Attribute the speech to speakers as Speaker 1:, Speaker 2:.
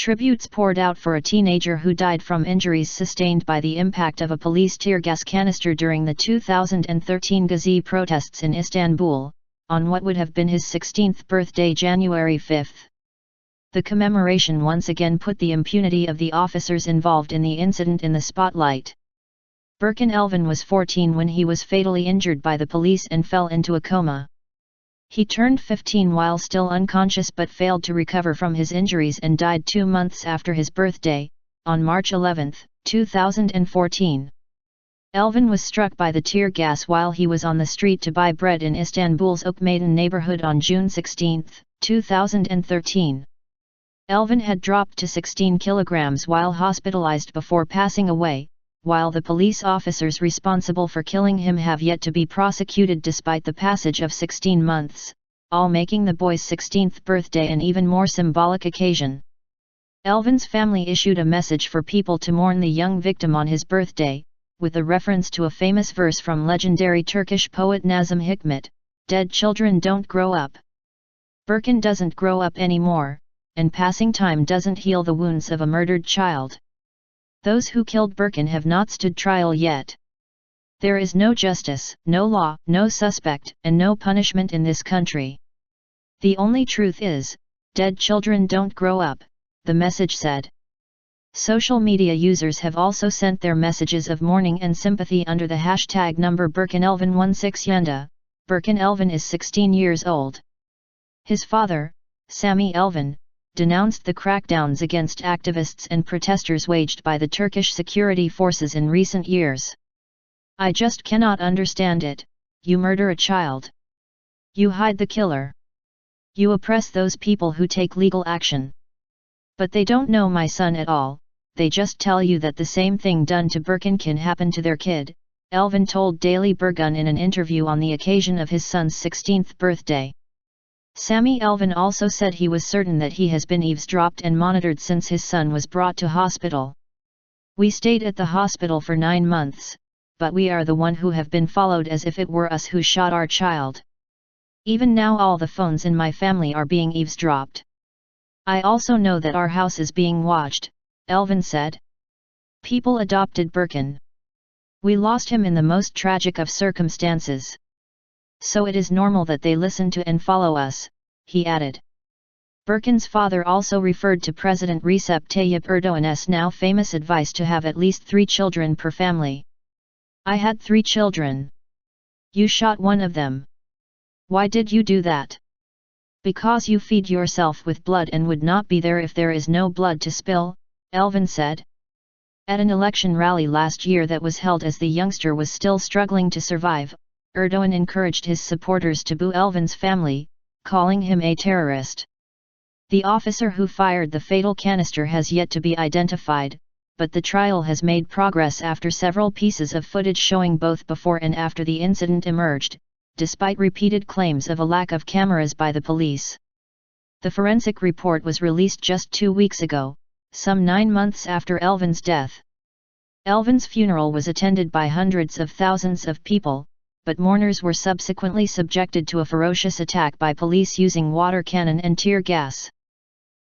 Speaker 1: Tributes poured out for a teenager who died from injuries sustained by the impact of a police tear gas canister during the 2013 Gezi protests in Istanbul, on what would have been his 16th birthday, January 5. The commemoration once again put the impunity of the officers involved in the incident in the spotlight. Berkin Elvan was 14 when he was fatally injured by the police and fell into a coma. He turned 15 while still unconscious but failed to recover from his injuries and died 2 months after his birthday, on March 11, 2014. Elvan was struck by the tear gas while he was on the street to buy bread in Istanbul's Okmeydanı neighborhood on June 16, 2013. Elvan had dropped to 16 kilograms while hospitalized before passing away, while the police officers responsible for killing him have yet to be prosecuted despite the passage of 16 months, all making the boy's 16th birthday an even more symbolic occasion. Elvan's family issued a message for people to mourn the young victim on his birthday, with a reference to a famous verse from legendary Turkish poet Nazım Hikmet, "Dead children don't grow up." Berkin doesn't grow up anymore, and passing time doesn't heal the wounds of a murdered child. Those who killed Berkin have not stood trial yet. There is no justice, no law, no suspect, and no punishment in this country. The only truth is, dead children don't grow up, the message said. Social media users have also sent their messages of mourning and sympathy under the hashtag number BerkinElvan16 Yanda. Berkin Elvan is 16 years old. His father, Sami Elvan, denounced the crackdowns against activists and protesters waged by the Turkish security forces in recent years. "I just cannot understand it. You murder a child. You hide the killer. You oppress those people who take legal action. But they don't know my son at all, they just tell you that the same thing done to Berkin can happen to their kid," Elvan told Daily Bergun in an interview on the occasion of his son's 16th birthday. Sami Elvan also said he was certain that he has been eavesdropped and monitored since his son was brought to hospital. "We stayed at the hospital for 9 months, but we are the one who have been followed as if it were us who shot our child. Even now all the phones in my family are being eavesdropped. I also know that our house is being watched," Elvan said. "People adopted Berkin. We lost him in the most tragic of circumstances. So it is normal that they listen to and follow us," he added. Berkin's father also referred to President Recep Tayyip Erdogan's now famous advice to have at least 3 children per family. "I had 3 children. You shot one of them. Why did you do that?" "Because you feed yourself with blood and would not be there if there is no blood to spill," Elvan said. At an election rally last year that was held as the youngster was still struggling to survive, Erdogan encouraged his supporters to boo Elvan's family, calling him a terrorist. The officer who fired the fatal canister has yet to be identified, but the trial has made progress after several pieces of footage showing both before and after the incident emerged, despite repeated claims of a lack of cameras by the police. The forensic report was released just 2 weeks ago, some 9 months after Elvan's death. Elvan's funeral was attended by hundreds of thousands of people, but mourners were subsequently subjected to a ferocious attack by police using water cannon and tear gas.